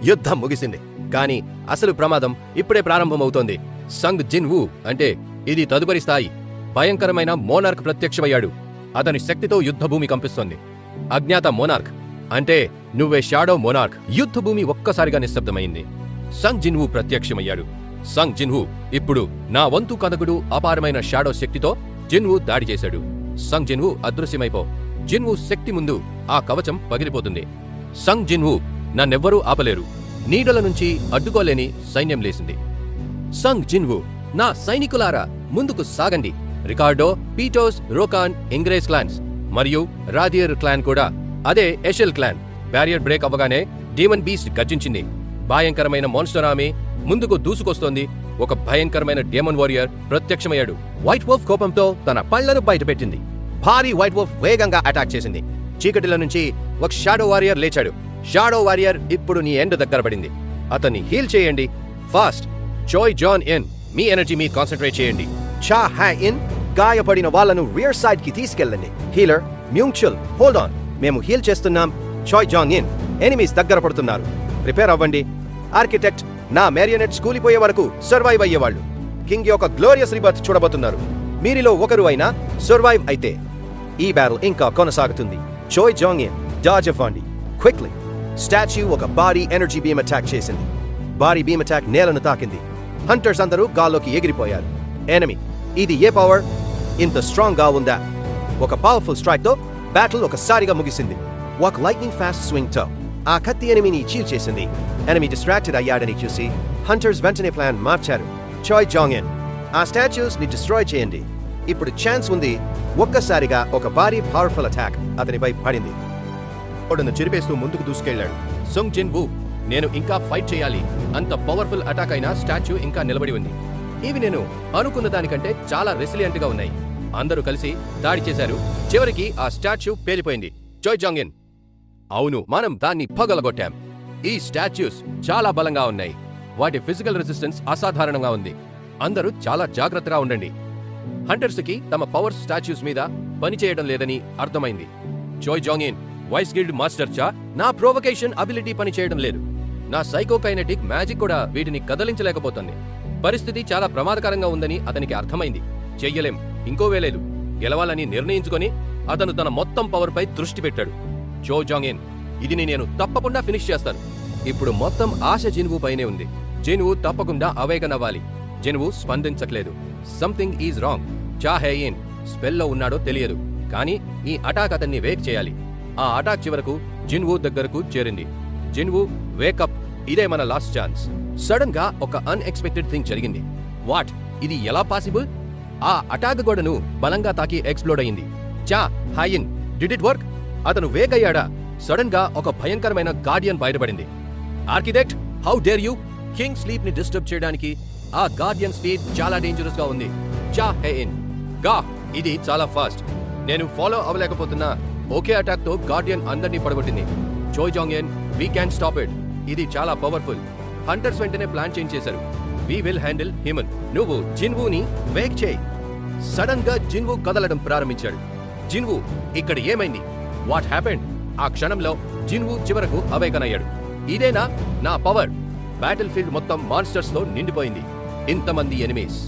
యుద్ధం ముగిసింది, కానీ అసలు ప్రమాదం ఇప్పుడే ప్రారంభమవుతోంది. సంగ్ జిన్ వూ అంటే ఇది తదుపరి స్థాయి. భయంకరమైన మోనార్క్ ప్రత్యక్షమయ్యాడు. అతని శక్తితో యుద్ధభూమి కంపిస్తోంది. అజ్ఞాత మోనార్క్ అంటే నువ్వే షాడో మోనార్క్. యుద్ధభూమి ఒక్కసారిగా నిశ్శబ్దమైంది. సంగ్ జిన్ వూ ప్రత్యక్షమయ్యాడు. సంగ్ జిన్ వూ ఇప్పుడు నా వంతు కథకుడు అపారమైన షాడో శక్తితో జిన్ వూ దాడి చేశాడు. సంగ్ జిన్ వూ అదృశ్యమైపో. జిన్ వూ శక్తి ముందు ఆ కవచం పగిలిపోతుంది. సంగ్ జిన్ వూ నన్నెవ్వరూ ఆపలేరు. నీడల నుంచి అడ్డుకోలేని సైన్యం లేసింది. సంగ్ జిన్ వూ, నా సైనికులారా ముందుకు సాగండి. రికార్డో, పీటోస్, రోకాన్, ఇంగ్రేస్ క్లాన్స్ మరియు రాదియర్ క్లాన్ కూడా, అదే ఎషెల్ క్లాన్. బ్యారియర్ బ్రేక్ అవ్వగానే డీమన్ బీస్ట్ గర్జించింది. భయంకరమైన మాన్స్టర్ ఆమె ముందుకు దూసుకొస్తోంది. ఒక భయంకరమైన డేమన్ వారియర్ ప్రత్యక్షమయ్యాడు. వైట్ వోల్ఫ్ కోపంతో తన పళ్లను బయటపెట్టింది. భారీ వైట్ వోల్ఫ్ వేగంగా అటాక్ చేసింది. చీకటిలో నుంచి ఒక షాడో వారియర్ లేచాడు. షాడో వారియర్ ఇప్పుడు నీ ఎండ్ దగ్గర పడింది. అతన్ని హీల్ చేయండి. ఫాస్ట్. చాయ్ జాన్ ఇన్, మీ ఎనర్జీ మీద కాన్సంట్రేట్ చేయండి. చా హా ఇన్, గాయపడిన వాళ్ళను రియర్ సైడ్ కి తీసుకెళ్ళండి. హీలర్ మ్యూంగ్చుల్, హోల్డ్ ఆన్, మేము హీల్ చేస్తున్నాం. చాయ్ జాన్ ఇన్, ఎనిమీస్ దగ్గర పడుతున్నారు. ప్రిపేర్ అవ్వండి. ఆర్కిటెక్ట్, నా మేరియనెట్స్ కూలిపోయే వరకు సర్వైవ్ అయ్యేవాళ్ళు కింగ్ యొక్క గ్లోరియస్ రిబర్త్ చూడబోతున్నారు. మీరిలో ఒకరు అయినా సర్వైవ్ అయితే ఈ బ్యాటిల్ ఇంకా కొనసాగుతుంది. చాయ్ జాంగ్ ఇన్, డాజ్ అవ్వండి క్విక్లీ. స్టాచ్యూ ఒక భారీ ఎనర్జీ బీమ్ అటాక్ చేసింది. భారీ బీమ్ అటాక్ నేలను తాకింది. హంటర్స్ అందరూ గాల్లోకి ఎగిరిపోయారు. ఎనిమీ, ఇది ఏ పవర్ ఇంత స్ట్రాంగ్ గా ఉందా? ఒక పవర్ఫుల్ స్ట్రైక్ తో బ్యాటిల్ ఒకసారిగా ముగిసింది. ఒక లైట్నింగ్ ఫాస్ట్ స్వింగ్ తో ఆ కత్తి ఎనిమిని చీల్చేసింది. ఎనిమీ డిస్ట్రాక్టెడ్ అయ్యాడని చూసి హంటర్స్ వెంటనే ప్లాన్ మార్చారు. చాయ్ జాంగ్ ఇన్, ఆ స్టాచ్యూస్ ని డిస్ట్రాయ్ చేయండి. ఇప్పుడు ఛాన్స్ ఉంది. ఒక్కసారిగా ఒక భారీ పవర్ఫుల్ అటాక్ అతనిపై పడింది. ఓడను చిరిపేస్తూ ముందుకు దూసుకెళ్లాడు. సంగ్ జిన్ వూ, నేను ఇంకా ఫైట్ చేయాలి. అంత పవర్ఫుల్ అటాక్ అయిన స్టాచ్యూ ఇంకా నిలబడి ఉంది. ఇవి నేను అనుకున్న దానికంటే చాలా రెసిలియంట్ గా ఉన్నాయి. అందరూ కలిసి దాడి చేశారు. చివరికి ఆ స్టాచ్యూ పేలిపోయింది. చాయ్ జాంగ్ ఇన్, అవును, మనం దాన్ని పగలగొట్టాం. ఈ స్టాచ్యూస్ చాలా బలంగా ఉన్నాయి. వాటి ఫిజికల్ రెసిస్టెన్స్ అసాధారణంగా ఉంది. అందరూ చాలా జాగ్రత్తగా ఉండండి. హంటర్స్ కి తమ పవర్ స్టాచ్యూస్ మీద పనిచేయడం లేదని అర్థమైంది. Choi Jong In, vice guild master Cha, నా ప్రొవొకేషన్ అబిలిటీ పనిచేయడం లేదు. నా సైకోకైనెటిక్ మ్యాజిక్ కూడా వీటిని కదలించలేకపోతుంది. పరిస్థితి చాలా ప్రమాదకరంగా ఉందని అతనికి అర్థమైంది. చెయ్యలేం, ఇంకో వేలేదు. గెలవాలని నిర్ణయించుకొని అతను తన మొత్తం పవర్ పై దృష్టి పెట్టాడు. చాయ్ జాంగ్ ఇన్, ఇది నేను తప్పకుండా ఫినిష్ చేస్తాను. ఇప్పుడు మొత్తం ఆశ జిన్వూ పైనే ఉంది. జిన్వూ తప్పకుండా అవేకన్ అవ్వాలి. జిన్వూ స్పందించట్లేదు. Something is wrong. Cha Hae in స్పెల్లో ఉన్నాడో తెలియదు, కానీ ఈ అటాక్ అతన్ని వేక్ చేయాలి. ఆ అటాక్ చివరకు జిన్వూ దగ్గరకు చేరింది. జిన్వూ, వేకప్, ఇదే మన లాస్ట్ ఛాన్స్. సడన్ గా ఒక అన్ఎక్స్పెక్టెడ్ థింగ్ జరిగింది. వాట్, ఇది ఎలా పాసిబుల్? ఆ అటాక్ గోడను బలంగా తాకి ఎక్స్ప్లోడ్ అయింది. చా హాయిన్, డిడ్ ఇట్ వర్క్? అతను వేక్ అయ్యాడా? సడన్ గా ఒక భయంకరమైన గార్డియన్ బయటపడింది. Architect, how dare you? King sleep ని డిస్టర్బ్ చేయడానికి ఆ గార్డియన్ స్పీడ్ చాలా డేంజరస్ గా ఉంది. చా హే ఇన్, గా, ఇది చాలా ఫాస్ట్. నేను ఫాలో అవ్వలేకపోతున్నా. ఒకే అటాక్ తో గార్డియన్ అందరినీ పడగొట్టింది. Choi Jong In, we can stop it. ఇది చాలా పవర్ఫుల్. హంటర్స్ వెంటనే ప్లాన్ చేంజ్ చేశారు. We will handle human. నువ్వు జిన్వూని వేక్ చేయి. సడన్ గా జిన్వూ కదలడం ప్రారంభించాడు. జిన్వూ, ఇక్కడ ఏమైంది? What happened? ఆ క్షణంలో జిన్వూ చివరకు అవేకన్ అయ్యాడు. ఇదేనా నా పవర్? బ్యాటిల్ ఫీల్డ్ మొత్తం మాన్స్టర్స్ తో నిండిపోయింది. ఇంతమంది ఎనిమీస్.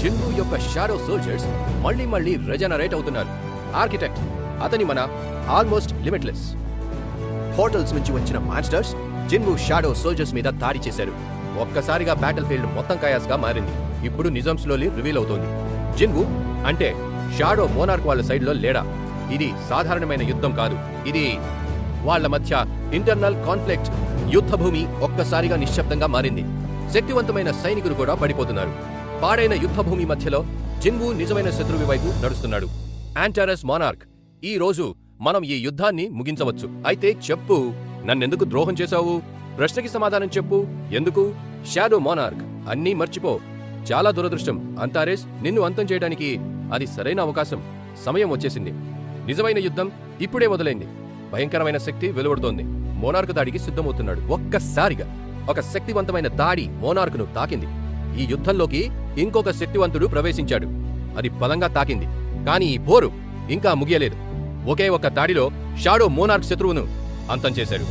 జిన్వూ యొక్క షాడో సోల్జర్స్ మళ్ళీ రెజనరేట్ అవుతున్నారు. ఆర్కిటెక్ట్, అతని మన ఆల్మోస్ట్ లిమిట్లెస్. పోర్టల్స్ నుంచి వచ్చిన మాన్స్టర్స్ జిన్వూ షాడో సోల్జర్స్ మీద దాడి చేశారు. ఒక్కసారిగా బ్యాటిల్ ఫీల్డ్ మొత్తం కయాస్ గా మారింది. ఇప్పుడు నిజం స్లోలీ రివీల్ అవుతోంది. జిన్వూ అంటే షాడో మోనార్క్ వాళ్ళ సైడ్ లో లేడా? ఇది సాధారణమైన యుద్ధం కాదు. ఇది వాళ్ళ మధ్య ఇంటర్నల్ కాన్ఫ్లిక్ట్. యుద్ధభూమి ఒక్కసారిగా నిశ్శబ్దంగా మారింది. శక్తివంతమైన సైనికులు కూడా పడిపోతున్నారు. పాడైన యుద్ధభూమి మధ్యలో జిన్వూ నిజమైన శత్రువు వైపు నడుస్తున్నాడు. యాంటారస్ మోనార్క్, ఈ రోజు మనం ఈ యుద్ధాన్ని ముగించవచ్చు. అయితే చెప్పు, నన్నెందుకు ద్రోహం చేశావు? ప్రశ్నకి సమాధానం చెప్పు. ఎందుకు? షాడో మోనార్క్, అన్నీ మర్చిపో. చాలా దురదృష్టం అంటారెస్, నిన్ను అంతం చేయడానికి అది సరైన అవకాశం. సమయం వచ్చేసింది. నిజమైన యుద్ధం ఇప్పుడే మొదలైంది. భయంకరమైన శక్తి వెలువడుతోంది. మోనార్క్ దాడికి సిద్ధమవుతున్నాడు. ఒక్కసారిగా ఒక శక్తివంతమైన దాడి మోనార్క్ను తాకింది. ఈ యుద్ధంలోకి ఇంకొక శక్తివంతుడు ప్రవేశించాడు. అది బలంగా తాకింది. కానీ ఈ పోరు ఇంకా ముగియలేదు. ఒకే ఒక్క దాడిలో షాడో మోనార్క్ శత్రువును అంతం చేశాడు.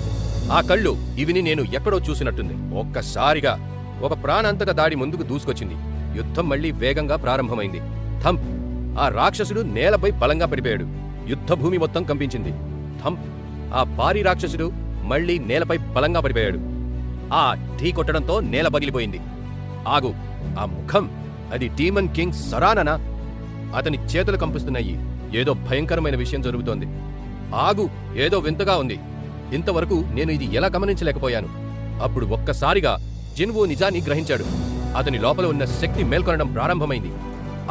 ఆ కళ్ళు ఇవిని నేను ఎక్కడో చూసినట్టుంది. ఒక్కసారిగా ఒక ప్రాణాంతక దాడి ముందుకు దూసుకొచ్చింది. యుద్ధం మళ్లీ వేగంగా ప్రారంభమైంది. థంప్! ఆ రాక్షసుడు నేలపై బలంగా పడిపోయాడు. యుద్ధభూమి మొత్తం కంపించింది. థంప్! ఆ భారీ రాక్షసుడు మళ్లీ నేలపై బలంగా పడిపోయాడు. ఆ ఢీ కొట్టడంతో నేల పగిలిపోయింది. ఆగు! ఆ ముఖం, అది డీమన్ కింగ్ సరాననా? అతని చేతులు కంపిస్తున్నాయి. ఏదో భయంకరమైన విషయం జరుగుతోంది. ఆగు! ఏదో వింతగా ఉంది. ఇంతవరకు నేను ఇది ఎలా గమనించలేకపోయాను. అప్పుడు ఒక్కసారిగా జిన్వూ నిజాన్ని గ్రహించాడు. అతని లోపల ఉన్న శక్తి మేల్కొనడం ప్రారంభమైంది.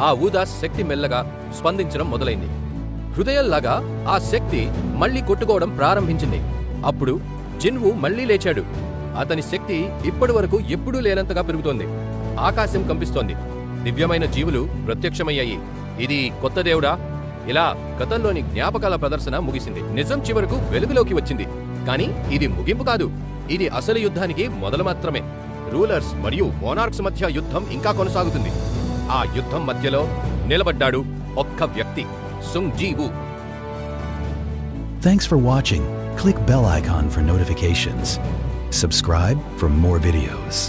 ఆ ఊదా శక్తి మెల్లగా స్పందించడం మొదలైంది. హృదయంలాగా ఆ శక్తి మళ్లీ కొట్టుకోవడం ప్రారంభించింది. అప్పుడు జిన్వూ మళ్లీ లేచాడు. అతని శక్తి ఇప్పటి వరకు ఎప్పుడూ లేనంతగా పెరుగుతోంది. ఆకాశం కంపిస్తోంది. దివ్యమైన జీవులు ప్రత్యక్షమయ్యాయి. ఇది కొత్త దేవుడా? ఇలా గతంలోని జ్ఞాపకాల ప్రదర్శన ముగిసింది. నిజం చివరకు వెలుగులోకి వచ్చింది. కానీ ఇది ముగింపు కాదు. ఇది అసలు యుద్ధానికి మొదలు మాత్రమే. రూలర్స్ మరియు మోనార్క్స్ మధ్య యుద్ధం ఇంకా కొనసాగుతుంది. ఆ యుద్ధం మధ్యలో నిలబడ్డాడు ఒక్క వ్యక్తి, Sung Ji Woo. Thanks for watching. Click bell icon for notifications. Subscribe for more videos.